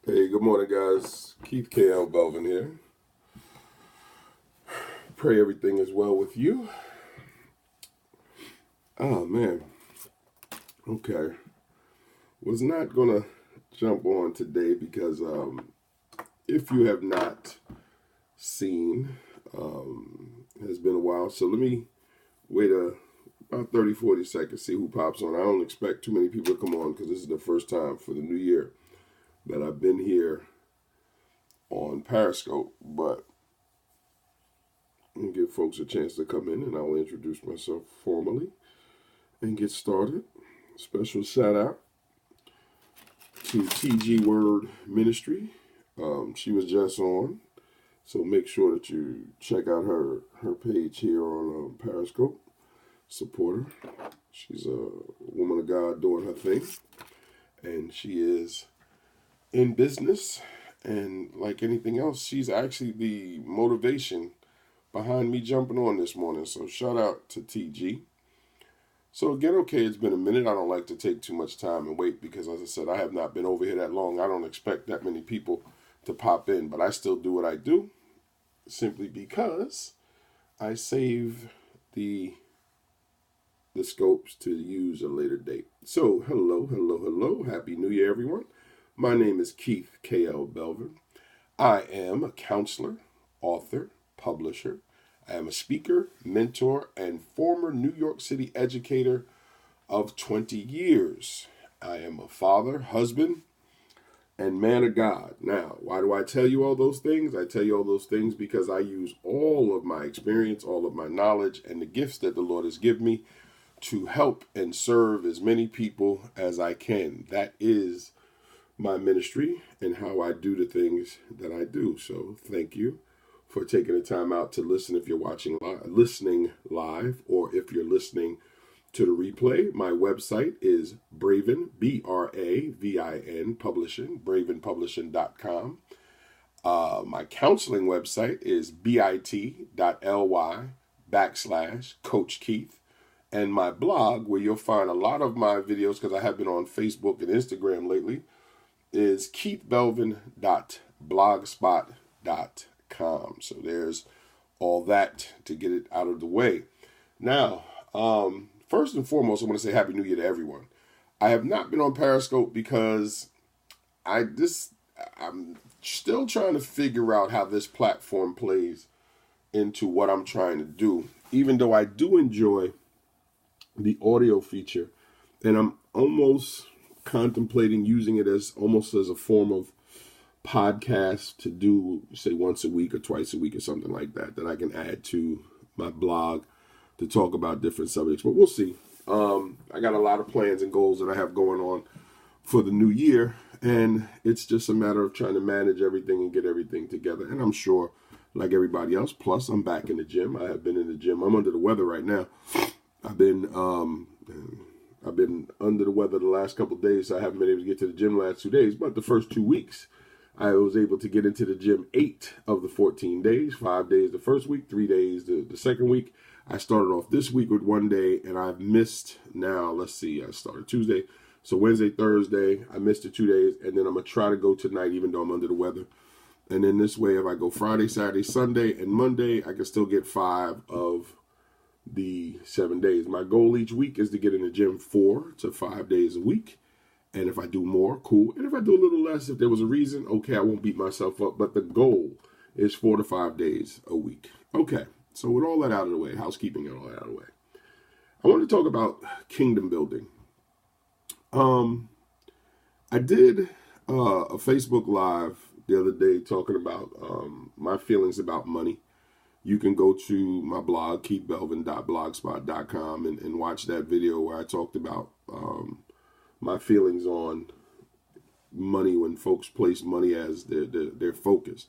Hey, good morning, guys. Keith KL Belvin here. Pray everything is well with you. Oh, man. Okay. Was not going to jump on today because if you have not seen, it's been a while. So let me wait about 30, 40 seconds, see who pops on. I don't expect too many people to come on because this is the first time for the new year that I've been here on Periscope. But I'll give folks a chance to come in and I'll introduce myself formally and get started. Special shout out to TG Word Ministry. She was just on, so make sure that you check out her page here on Periscope. Support her. She's a woman of God doing her thing, and she is in business. And like anything else, she's actually the motivation behind me jumping on this morning. So shout out to TG. So again, okay, it's been a minute. I don't like to take too much time and wait because, as I said, I have not been over here that long. I don't expect that many people to pop in, but I still do what I do simply because I save the scopes to use a later date. So hello, hello, hello. Happy New Year, everyone. My name is Keith KL Belvin. I am a counselor, author, publisher. I am a speaker, mentor, and former New York City educator of 20 years. I am a father, husband, and man of God. Now, why do I tell you all those things? I tell you all those things because I use all of my experience, all of my knowledge, and the gifts that the Lord has given me to help and serve as many people as I can. That is my ministry and how I do the things that I do. So thank you for taking the time out to listen if you're listening live, or if you're listening to the replay. My website is Belvin, Bravin Publishing, bravinpublishing.com. My counseling website is bit.ly/Coach Keith. And my blog, where you'll find a lot of my videos, because I have been on Facebook and Instagram lately, is keithbelvin.blogspot.com. So there's all that to get it out of the way. Now, first and foremost, I want to say Happy New Year to everyone. I have not been on Periscope because I'm still trying to figure out how this platform plays into what I'm trying to do. Even though I do enjoy the audio feature, and I'm almost contemplating using it as almost as a form of podcast to do, say, once a week or twice a week or something like that I can add to my blog to talk about different subjects. But we'll see. I got a lot of plans and goals that I have going on for the new year, and it's just a matter of trying to manage everything and get everything together. And I'm sure, like everybody else, plus I'm back in the gym. I have been in the gym. I'm under the weather right now. I've been under the weather the last couple of days, so I haven't been able to get to the gym the last 2 days. But the first 2 weeks, I was able to get into the gym 8 of the 14 days, 5 days the first week, 3 days the second week. I started off this week with 1 day, and I've missed now, let's see, I started Tuesday. So Wednesday, Thursday, I missed the 2 days, and then I'm going to try to go tonight, even though I'm under the weather. And then this way, if I go Friday, Saturday, Sunday, and Monday, I can still get 5 of the 7 days. My goal each week is to get in the gym 4 to 5 days a week. And if I do more, cool. And if I do a little less, if there was a reason, okay, I won't beat myself up. But the goal is 4 to 5 days a week. Okay, so with all that out of the way, housekeeping and all that out of the way, I want to talk about kingdom building. I did a Facebook Live the other day talking about my feelings about money. You can go to my blog, keithbelvin.blogspot.com, and watch that video where I talked about my feelings on money when folks place money as their focus.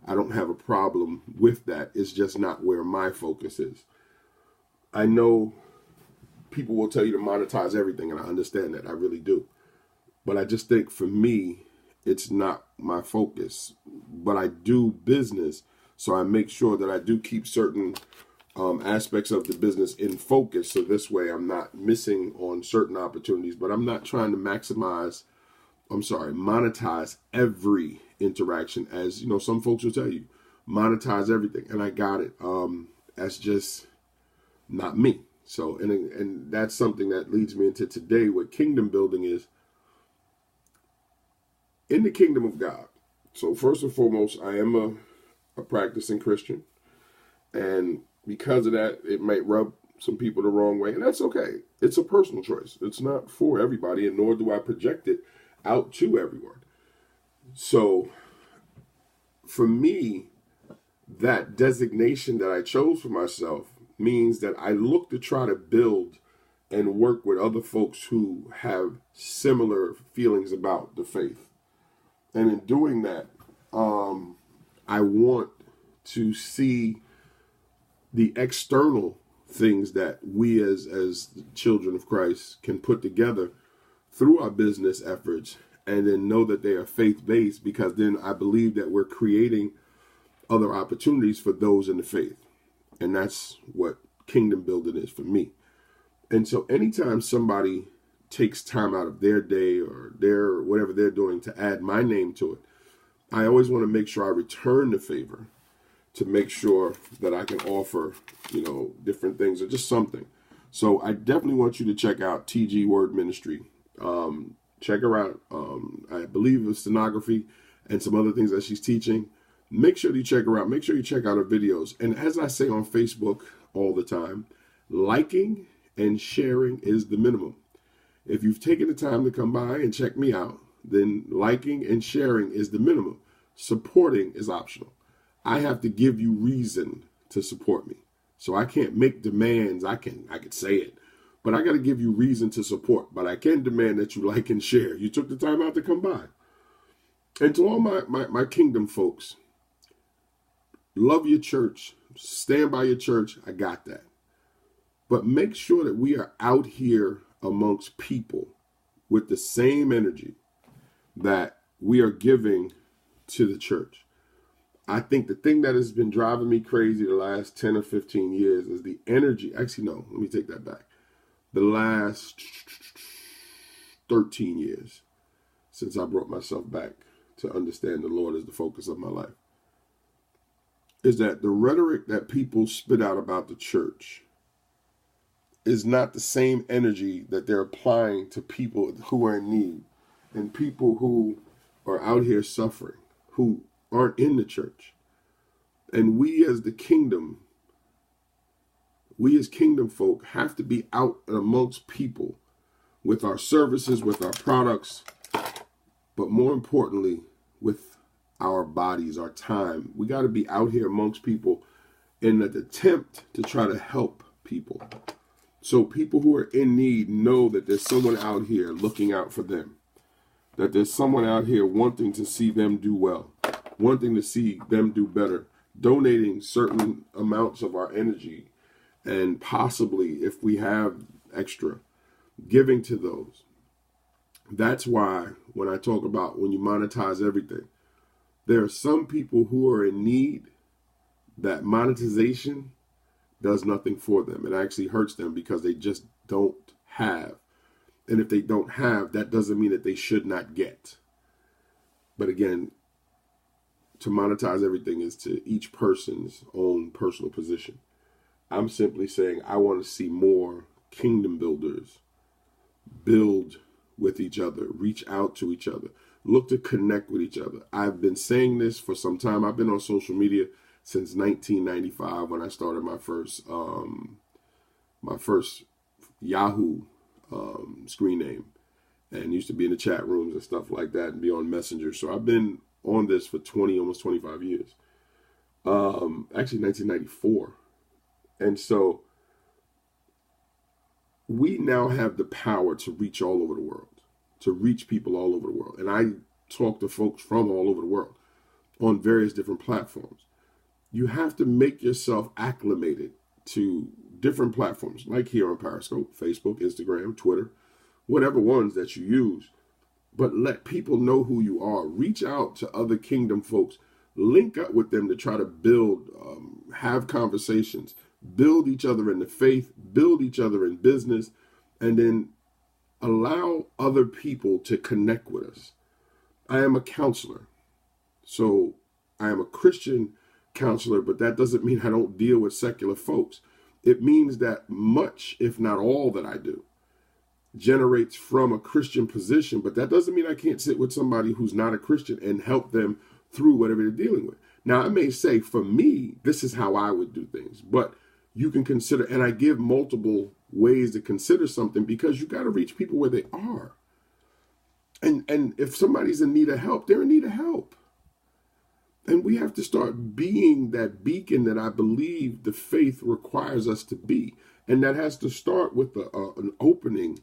I don't have a problem with that. It's just not where my focus is. I know people will tell you to monetize everything, and I understand that. I really do. But I just think for me, it's not my focus. But I do business, so I make sure that I do keep certain aspects of the business in focus. So this way I'm not missing on certain opportunities, but I'm not trying to maximize monetize every interaction. As you know, some folks will tell you, monetize everything. And I got it. That's just not me. So, and that's something that leads me into today, what kingdom building is in the kingdom of God. So first and foremost, I am a practicing Christian. And because of that, it might rub some people the wrong way. And that's okay. It's a personal choice. It's not for everybody, and nor do I project it out to everyone. So for me, that designation that I chose for myself means that I look to try to build and work with other folks who have similar feelings about the faith. And in doing that, I want to see the external things that we as children of Christ can put together through our business efforts, and then know that they are faith-based, because then I believe that we're creating other opportunities for those in the faith. And that's what kingdom building is for me. And so anytime somebody takes time out of their day or their whatever they're doing to add my name to it, I always want to make sure I return the favor, to make sure that I can offer, different things or just something. So I definitely want you to check out TG Word Ministry. Check her out. I believe it's stenography and some other things that she's teaching. Make sure you check her out. Make sure you check out her videos. And as I say on Facebook all the time, liking and sharing is the minimum. If you've taken the time to come by and check me out, then liking and sharing is the minimum. Supporting is optional. I have to give you reason to support me. So I can't make demands. I could say it, but I got to give you reason to support. But I can demand that you like and share. You took the time out to come by. And to all my kingdom folks, love your church. Stand by your church. I got that. But make sure that we are out here amongst people with the same energy that we are giving to the church. I think the thing that has been driving me crazy the last 10 or 15 years is the energy. Actually, no, let me take that back. The last 13 years since I brought myself back to understand the Lord as the focus of my life, is that the rhetoric that people spit out about the church is not the same energy that they're applying to people who are in need and people who are out here suffering, who aren't in the church. And we as kingdom folk have to be out and amongst people with our services, with our products, but more importantly, with our bodies, our time. We got to be out here amongst people in an attempt to try to help people. So people who are in need know that there's someone out here looking out for them, that there's someone out here wanting to see them do well, wanting to see them do better, donating certain amounts of our energy, and possibly, if we have extra, giving to those. That's why when I talk about when you monetize everything, there are some people who are in need that monetization does nothing for them. It actually hurts them because they just don't have. And if they don't have, that doesn't mean that they should not get. But again, to monetize everything is to each person's own personal position. I'm simply saying I want to see more kingdom builders build with each other, reach out to each other, look to connect with each other. I've been saying this for some time. I've been on social media since 1995 when I started my first Yahoo screen name, and used to be in the chat rooms and stuff like that and be on Messenger. So I've been on this for almost 25 years. Actually 1994. And so we now have the power to reach all over the world, to reach people all over the world. And I talk to folks from all over the world on various different platforms. You have to make yourself acclimated to different platforms, like here on Periscope, Facebook, Instagram, Twitter, whatever ones that you use. But let people know who you are. Reach out to other kingdom folks. Link up with them to try to build, have conversations, build each other in the faith, build each other in business, and then allow other people to connect with us. I am a counselor. So I am a Christian counselor, but that doesn't mean I don't deal with secular folks. It means that much, if not all, that I do generates from a Christian position, but that doesn't mean I can't sit with somebody who's not a Christian and help them through whatever they're dealing with. Now, I may say, for me, this is how I would do things, but you can consider, and I give multiple ways to consider something, because you got to reach people where they are. And if somebody's in need of help, they're in need of help. And we have to start being that beacon that I believe the faith requires us to be. And that has to start with an opening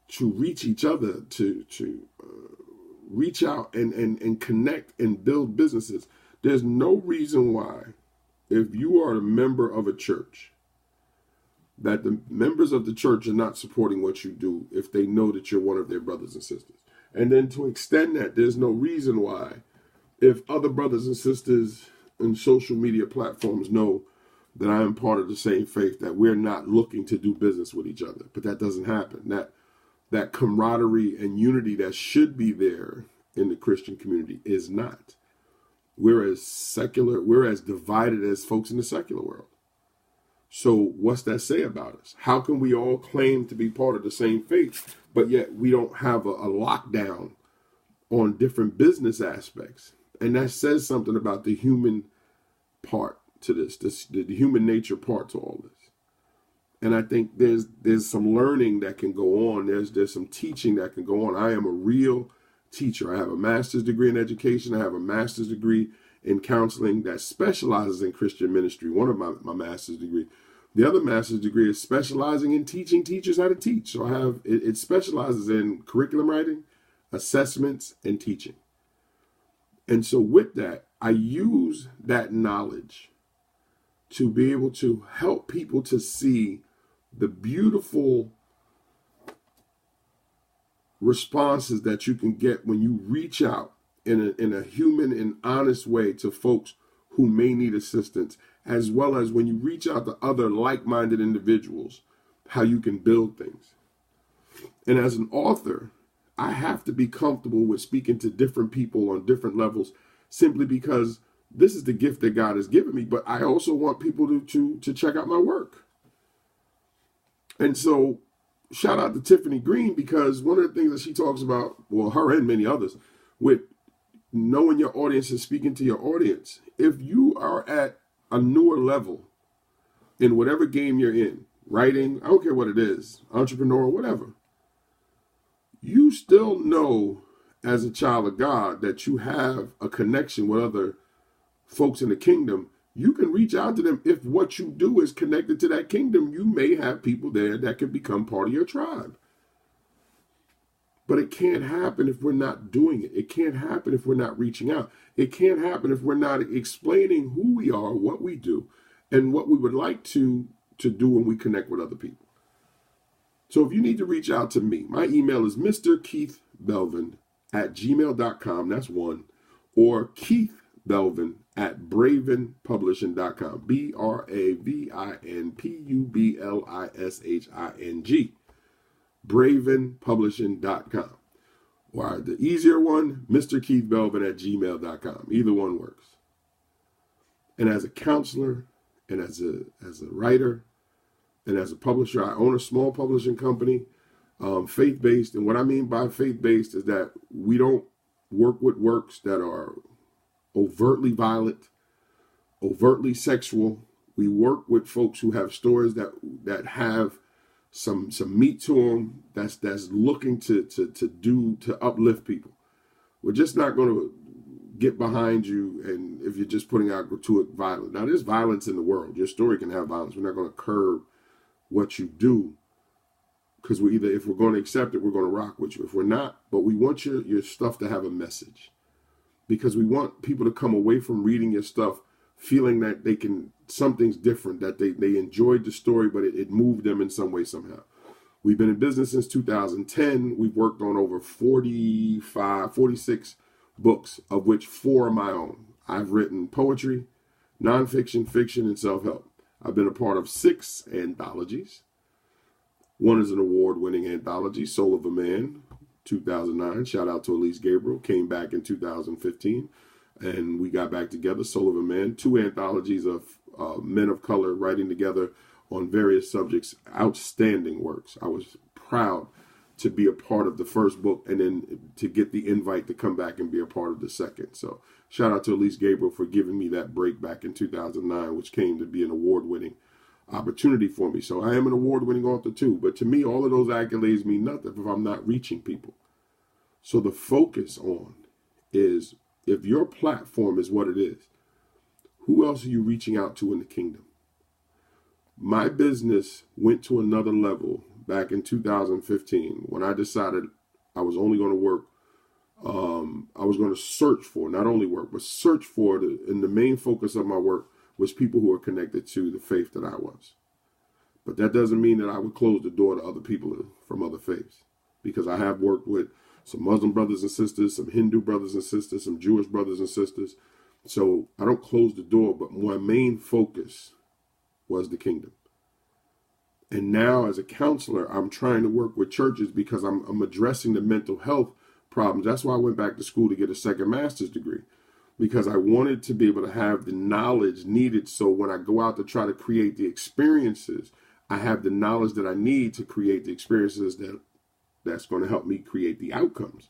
to reach each other, to reach out and connect and build businesses. There's no reason why, if you are a member of a church, that the members of the church are not supporting what you do if they know that you're one of their brothers and sisters. And then to extend that, there's no reason why, if other brothers and sisters in social media platforms know that I am part of the same faith, that we're not looking to do business with each other. But that doesn't happen. That camaraderie and unity that should be there in the Christian community is not. We're as divided as folks in the secular world. So what's that say about us? How can we all claim to be part of the same faith, but yet we don't have a lockdown on different business aspects? And that says something about the human part to this, the human nature part to all this. And I think there's some learning that can go on. There's some teaching that can go on. I am a real teacher. I have a master's degree in education. I have a master's degree in counseling that specializes in Christian ministry, one of my master's degree. The other master's degree is specializing in teaching teachers how to teach. So it specializes in curriculum writing, assessments, and teaching. And so with that, I use that knowledge to be able to help people to see the beautiful responses that you can get when you reach out in a human and honest way to folks who may need assistance, as well as when you reach out to other like-minded individuals, how you can build things. And as an author, I have to be comfortable with speaking to different people on different levels, simply because this is the gift that God has given me, but I also want people to check out my work. And so shout out to Tiffany Green, because one of the things that she talks about, well, her and many others, with knowing your audience and speaking to your audience. If you are at a newer level in whatever game you're in, writing, I don't care what it is, entrepreneur, whatever, you still know as a child of God that you have a connection with other folks in the kingdom. You can reach out to them. If what you do is connected to that kingdom, you may have people there that can become part of your tribe. But it can't happen if we're not doing it. It can't happen if we're not reaching out. It can't happen if we're not explaining who we are, what we do, and what we would like to do when we connect with other people. So if you need to reach out to me, my email is mrkeithbelvin@gmail.com. That's one. Or keithbelvin@bravenpublishing.com. BRAVINPUBLISHING. bravenpublishing.com. Or the easier one, mrkeithbelvin@gmail.com. Either one works. And as a counselor, and as a writer, and as a publisher, I own a small publishing company, faith-based. And what I mean by faith-based is that we don't work with works that are overtly violent, overtly sexual. We work with folks who have stories that have some meat to them, that's looking to uplift people. We're just not going to get behind you, and if you're just putting out gratuitous violence. Now, there's violence in the world. Your story can have violence. We're not going to curb what you do, because if we're going to accept it, we're going to rock with you. If we're not, but we want your stuff to have a message, because we want people to come away from reading your stuff feeling that something's different, that they enjoyed the story, but it moved them in some way, somehow. We've been in business since 2010. We've worked on over 46 books, of which 4 are my own. I've written poetry, nonfiction, fiction, and self-help. I've been a part of 6 anthologies. One is an award-winning anthology, Soul of a Man, 2009. Shout out to Elise Gabriel. Came back in 2015. And we got back together, Soul of a Man. 2 anthologies of men of color writing together on various subjects. Outstanding works. I was proud to be a part of the first book and then to get the invite to come back and be a part of the second. So shout out to Elise Gabriel for giving me that break back in 2009, which came to be an award-winning opportunity for me. So I am an award-winning author too. But to me, all of those accolades mean nothing if I'm not reaching people. So the focus on is, if your platform is what it is, who else are you reaching out to in the kingdom? My business went to another level back in 2015 when I decided I was only going to work. I was going to search for, not only work, but search for, and the main focus of my work was people who are connected to the faith that I was. But that doesn't mean that I would close the door to other people from other faiths, because I have worked with some Muslim brothers and sisters, some Hindu brothers and sisters, some Jewish brothers and sisters. So I don't close the door, but my main focus was the kingdom. And now as a counselor, I'm trying to work with churches because I'm addressing the mental health problems. That's why I went back to school to get a second master's degree, because I wanted to be able to have the knowledge needed. So when I go out to try to create the experiences, I have the knowledge that I need to create the experiences that's going to help me create the outcomes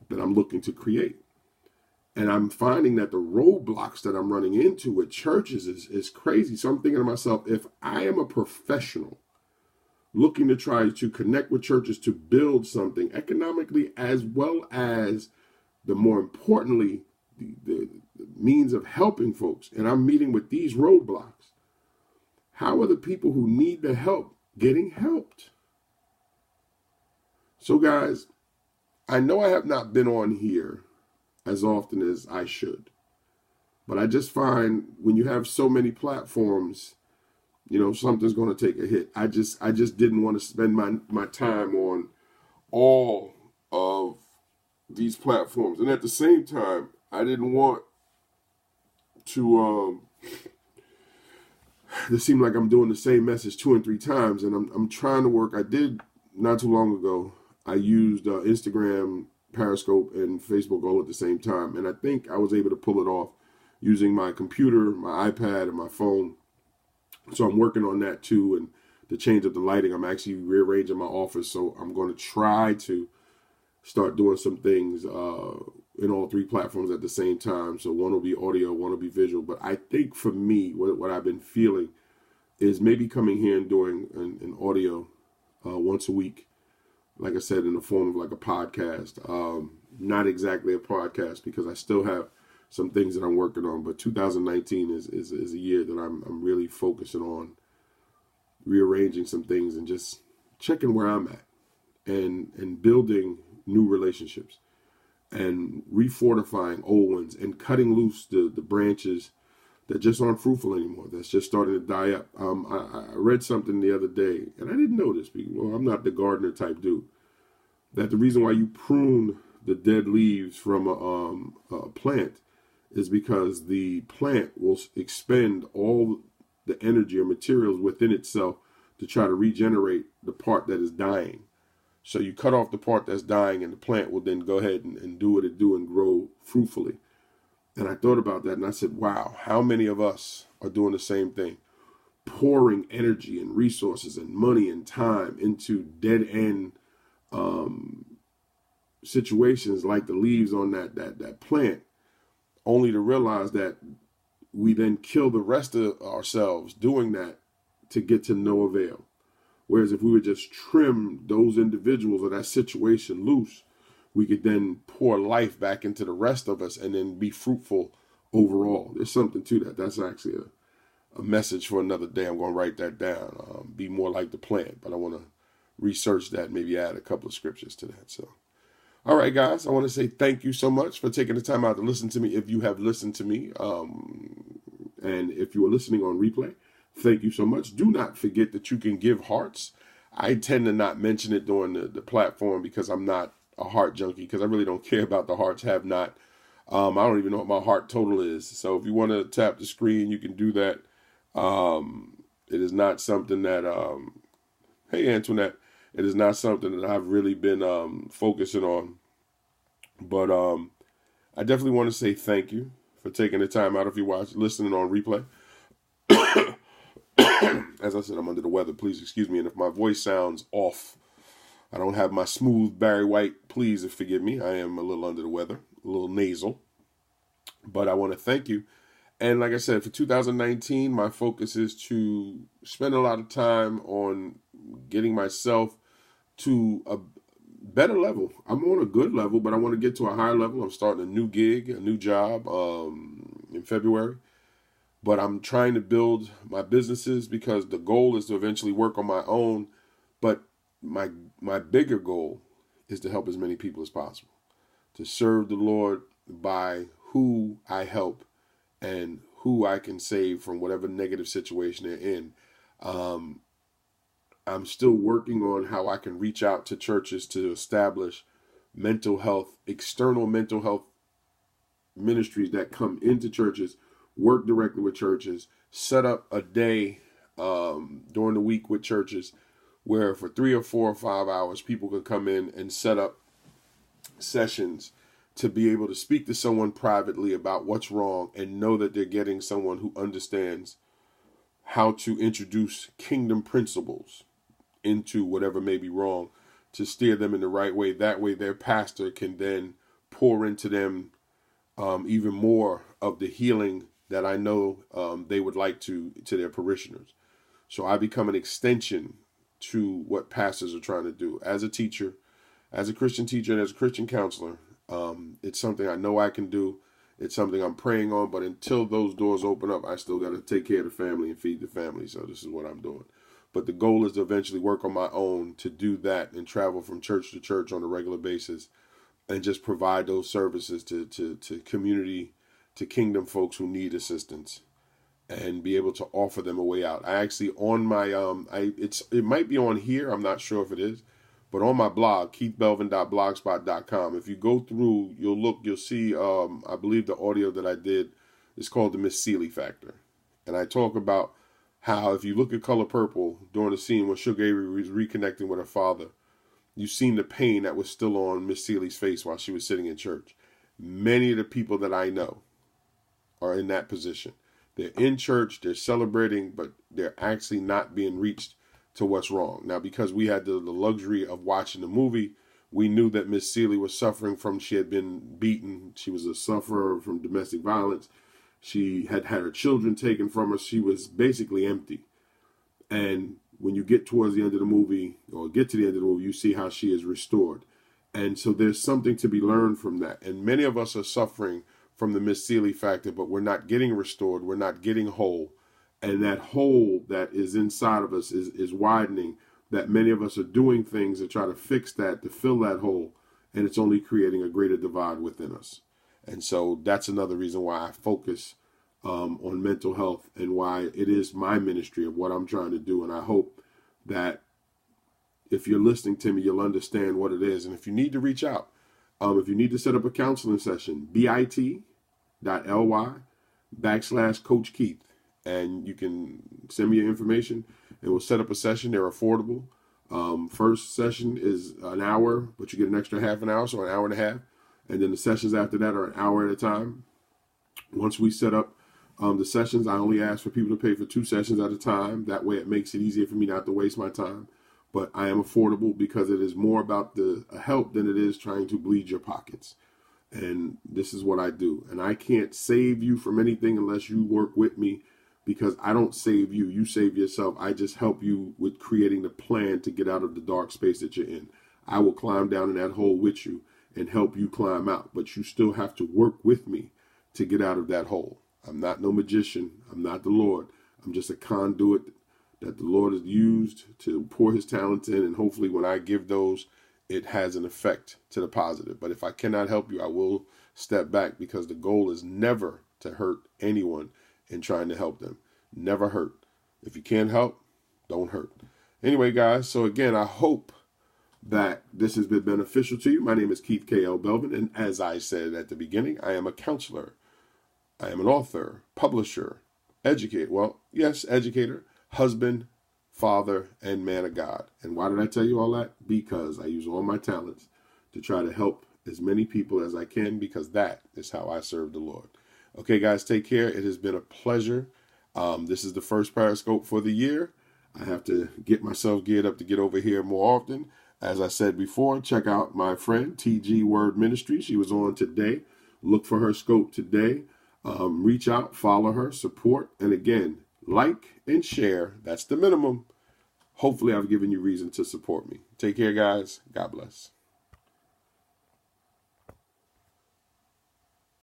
that I'm looking to create. And I'm finding that the roadblocks that I'm running into with churches is crazy. So I'm thinking to myself, if I am a professional looking to try to connect with churches to build something economically, as well as the more importantly, the means of helping folks, and I'm meeting with these roadblocks, how are the people who need the help getting helped? So guys, I know I have not been on here as often as I should, but I just find when you have so many platforms, you know, something's going to take a hit. I just didn't want to spend my time on all of these platforms. And at the same time, I didn't want to it seemed like I'm doing the same message 2 and 3 times. And I'm trying to work. I did not too long ago. I used Instagram, Periscope, and Facebook all at the same time. And I think I was able to pull it off using my computer, my iPad, and my phone. So I'm working on that too. And to change up the lighting, I'm actually rearranging my office. So I'm going to try to start doing some things in all 3 platforms at the same time. So one will be audio, one will be visual. But I think for me, what I've been feeling is maybe coming here and doing an audio once a week. Like I said, in the form of like a podcast. Not exactly a podcast, because I still have some things that I'm working on. But 2019 is a year that I'm really focusing on rearranging some things and just checking where I'm at and building new relationships and refortifying old ones and cutting loose the branches that just aren't fruitful anymore, that's just starting to die up. I read something the other day, and I didn't know this, well, I'm not the gardener type dude, that the reason why you prune the dead leaves from a plant is because the plant will expend all the energy or materials within itself to try to regenerate the part that is dying. So you cut off the part that's dying, and the plant will then go ahead and do what it do and grow fruitfully. And I thought about that, and I said, wow, how many of us are doing the same thing? Pouring energy and resources and money and time into dead-end situations like the leaves on that plant, only to realize that we then kill the rest of ourselves doing that to get to no avail. Whereas if we would just trim those individuals or that situation loose, we could then pour life back into the rest of us and then be fruitful overall. There's something to that. That's actually a message for another day. I'm going to write that down. Be more like the plant. But I want to research that, maybe add a couple of scriptures to that. So, all right, guys, I want to say thank you so much for taking the time out to listen to me. If you have listened to me, and if you are listening on replay, thank you so much. Do not forget that you can give hearts. I tend to not mention it during the platform because I'm not a heart junkie, because I really don't care about the hearts have not. I don't even know what my heart total is. So if you want to tap the screen, you can do that. It is not something that, hey, Antoinette, It is not something that I've really been focusing on. But I definitely want to say thank you for taking the time out if you listening on replay. As I said, I'm under the weather. Please excuse me. And if my voice sounds off, I don't have my smooth Barry White. Please forgive me. I am a little under the weather, a little nasal. But I want to thank you. And like I said, for 2019, my focus is to spend a lot of time on getting myself to a better level. I'm on a good level, but I want to get to a higher level. I'm starting a new gig, a new job in February. But I'm trying to build my businesses because the goal is to eventually work on my own. But my bigger goal is to help as many people as possible, to serve the Lord by who I help and who I can save from whatever negative situation they're in. I'm still working on how I can reach out to churches to establish mental health, external mental health ministries that come into churches, work directly with churches, set up a day during the week with churches where for 3 or 4 or 5 hours, people can come in and set up sessions to be able to speak to someone privately about what's wrong and know that they're getting someone who understands how to introduce kingdom principles into whatever may be wrong to steer them in the right way. That way their pastor can then pour into them even more of the healing that I know they would like to their parishioners. So I become an extension to what pastors are trying to do. As a teacher, as a Christian teacher, and as a Christian counselor, it's something I know I can do. It's something I'm praying on, but until those doors open up, I still got to take care of the family and feed the family. So this is what I'm doing. But the goal is to eventually work on my own to do that and travel from church to church on a regular basis and just provide those services to community, to kingdom folks who need assistance and be able to offer them a way out. I actually on my it might be on here, I'm not sure if it is, but on my blog, keithbelvin.blogspot.com, if you go through, you'll see I believe the audio that I did is called the Miss Seeley Factor. And I talk about how if you look at Color Purple during the scene when Sugar Avery was reconnecting with her father, you've seen the pain that was still on Miss Seeley's face while she was sitting in church. Many of the people that I know are in that position. They're in church, they're celebrating, but they're actually not being reached to what's wrong. Now, because we had the luxury of watching the movie, we knew that Miss Seeley was suffering from, she had been beaten. She was a sufferer from domestic violence. She had had her children taken from her. She was basically empty. And when you get towards the end of the movie, or get to the end of the movie, you see how she is restored. And so there's something to be learned from that. And many of us are suffering from the Miss Seeley factor, but we're not getting restored. We're not getting whole. And that hole that is inside of us is widening, that many of us are doing things to try to fix that, to fill that hole. And it's only creating a greater divide within us. And so that's another reason why I focus on mental health and why it is my ministry of what I'm trying to do. And I hope that if you're listening to me, you'll understand what it is. And if you need to reach out, if you need to set up a counseling session, bit.ly/Coach Keith. And you can send me your information and we'll set up a session. They're affordable. First session is an hour, but you get an extra half an hour, so an hour and a half. And then the sessions after that are an hour at a time. Once we set up the sessions, I only ask for people to pay for 2 sessions at a time. That way it makes it easier for me not to waste my time. But I am affordable because it is more about the help than it is trying to bleed your pockets. And this is what I do. And I can't save you from anything unless you work with me, because I don't save you. You save yourself. I just help you with creating the plan to get out of the dark space that you're in. I will climb down in that hole with you and help you climb out. But you still have to work with me to get out of that hole. I'm not no magician. I'm not the Lord. I'm just a conduit that the Lord has used to pour his talents in. And hopefully when I give those, it has an effect to the positive. But if I cannot help you, I will step back, because the goal is never to hurt anyone in trying to help them. Never hurt. If you can't help, don't hurt. Anyway, guys, so again, I hope that this has been beneficial to you. My name is Keith K.L. Belvin, and as I said at the beginning, I am a counselor. I am an author, publisher, educator. Well, yes, educator, husband, father, and man of God. And why did I tell you all that? Because I use all my talents to try to help as many people as I can, because that is how I serve the Lord. Okay, guys, take care. It has been a pleasure. This is the first Periscope for the year. I have to get myself geared up to get over here more often. As I said before, check out my friend, TG Word Ministry. She was on today. Look for her scope today. Reach out, follow her, support, and again, like and share. That's the minimum. Hopefully, I've given you reason to support me. Take care, guys. God bless.